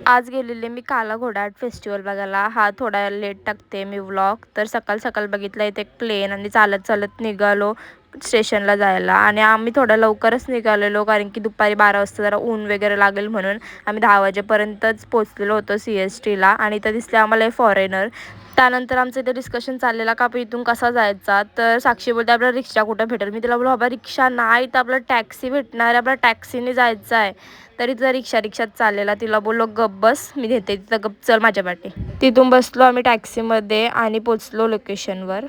आज गेलेले मी काला घोडा आर्ट फेस्टिवल बघायला. हा थोडा लेट टाकते मी व्लॉग. तर सकाळ सकाळ बघितलं इथे एक प्लेन आणि चालत चालत निघालो स्टेशनला जायला. आणि आम्ही थोडं लवकरच निघालेलो कारण की दुपारी 12 वाजता जरा ऊन वगैरे लागेल म्हणून आम्ही 10 वाजेपर्यंतच पोचलेलो होतो CSTला. आणि इथं दिसले आम्हाला हे फॉरेनर. त्यानंतर आमचं इथे डिस्कशन चाललेलं का इथून कसा जायचा. तर साक्षी बोलते आपल्याला रिक्षा कुठं भेटेल. मी तिला बोललो बाबा रिक्षा नाही तर आपल्याला टॅक्सी भेटणार आहे, आपल्याला टॅक्सीने जायचं आहे. तरी तिचा रिक्षात चाललेला. तिला बोललो गप बस मी देते, तिथं गप चल माझ्या पाठी. तिथून बसलो आम्ही टॅक्सीमध्ये आणि पोचलो लोकेशनवर.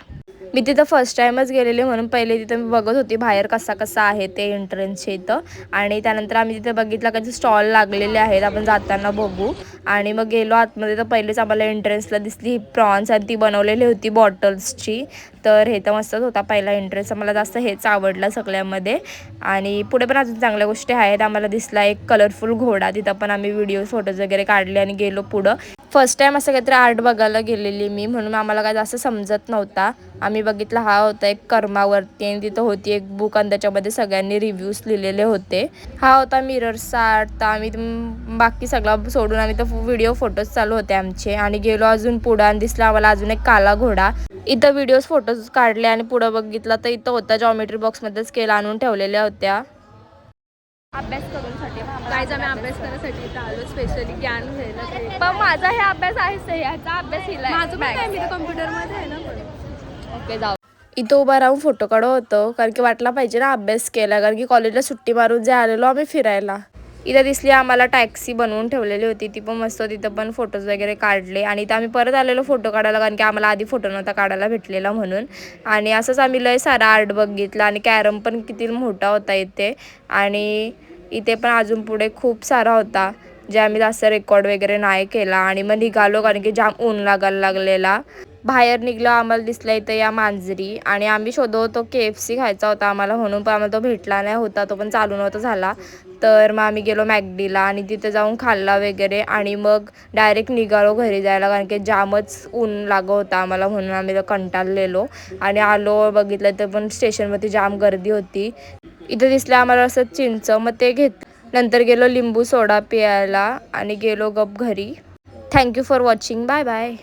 मी तिथं फर्स्ट टाईमच गेलेले म्हणून पहिले तिथं मी बघत होती बाहेर कसा कसा आहे ते एंट्रन्सच्या इथं. आणि त्यानंतर आम्ही तिथे बघितलं का स्टॉल लागलेले आहेत, आपण जाताना बघू. आणि मग गेलो आतमध्ये तर पहिलेच आम्हाला एंट्रन्सला दिसली ही प्रॉन्स आणि ती बनवलेली होती बॉटल्सची. तर हे तर मस्तच होता पहिला एंट्रन्स. मला जास्त हेच आवडलं सगळ्यामध्ये. आणि पुढे पण अजून चांगल्या गोष्टी आहेत. आम्हाला दिसला एक कलरफुल घोडा, तिथं पण आम्ही व्हिडिओ फोटोज वगैरे काढले आणि गेलो पुढं. फर्स्ट टाईम असं काहीतरी आर्ट बघायला गेलेली मी, म्हणून आम्हाला काय जास्त समजत नव्हता. आम्ही बघितलं हा होता एक कर्मावरती आणि तिथं होती एक बुक आणि त्याच्यामध्ये सगळ्यांनी रिव्ह्यूज लिहिलेले होते. हा होता मिररचा आर्ट. तर आम्ही बाकी सगळं सोडून आम्ही तर व्हिडिओ फोटोज चालू होते आमचे. आणि गेलो अजून पुढं आणि दिसला आम्हाला अजून एक काला घोडा. इथं व्हिडिओज फोटोज काढले आणि पुढं बघितलं तर इथं होता जॉमेट्री बॉक्समध्ये स्केल आणून ठेवलेल्या होत्या अभ्यास करूनसाठी. गाईज आम्ही अभ्यास करायसाठी इथं आलो स्पेशली ज्ञान घ्यायला. पण माझा हे अभ्यास आहेच, ह्याचा अभ्यास हिला माझं पण काय, मी तर कम्प्युटरमध्ये आहे ना. पण ओके जाऊ. इथं उभा राहून फोटो काढत होतो कारण की वाटला पाहिजे ना अभ्यास केला, कारण की कॉलेजला सुट्टी मारून जे आलेलो आम्ही फिरायला. इथं दिसली आम्हाला टॅक्सी बनवून ठेवलेली होती, ती पण मस्त. तिथं पण फोटोज वगैरे काढले आणि इथं आम्ही परत आलेलो फोटो काढायला कारण की आम्हाला आधी फोटो नव्हता काढायला भेटलेला म्हणून. आणि असंच आम्ही लय सारा आर्ट बघितला आणि कॅरम पण किती मोठा होता इथे. आणि इथे पण अजून पुढे खूप सारा होता जे आम्ही जास्त रेकॉर्ड वगैरे नाही केला. आणि मग निघालो कारण की जाम ऊन लागायला लागलेला. बाहेर निघलो आम्हाला दिसला इथं या मांजरी. आणि आम्ही शोधत होतो KFC खायचा होता आम्हाला म्हणून, पण आम्हाला तो भेटला नाही होता, तो पण चालू नव्हता झाला. तर मग आम्ही गेलो मॅकडीला आणि तिथे जाऊन खाल्ला वगैरे. आणि मग डायरेक्ट निघालो घरी जायला कारण की जामच ऊन लागत होता आम्हाला म्हणून आम्ही कंटाळलेलो. आणि आलो बघितलं तर पण स्टेशनवरती जाम गर्दी होती. इथं दिसलं आम्हाला असं चिंच, मग ते नंतर गेलो लिंबू सोडा प्यायला आणि गेलो गप घरी. Thank you for watching. Bye bye.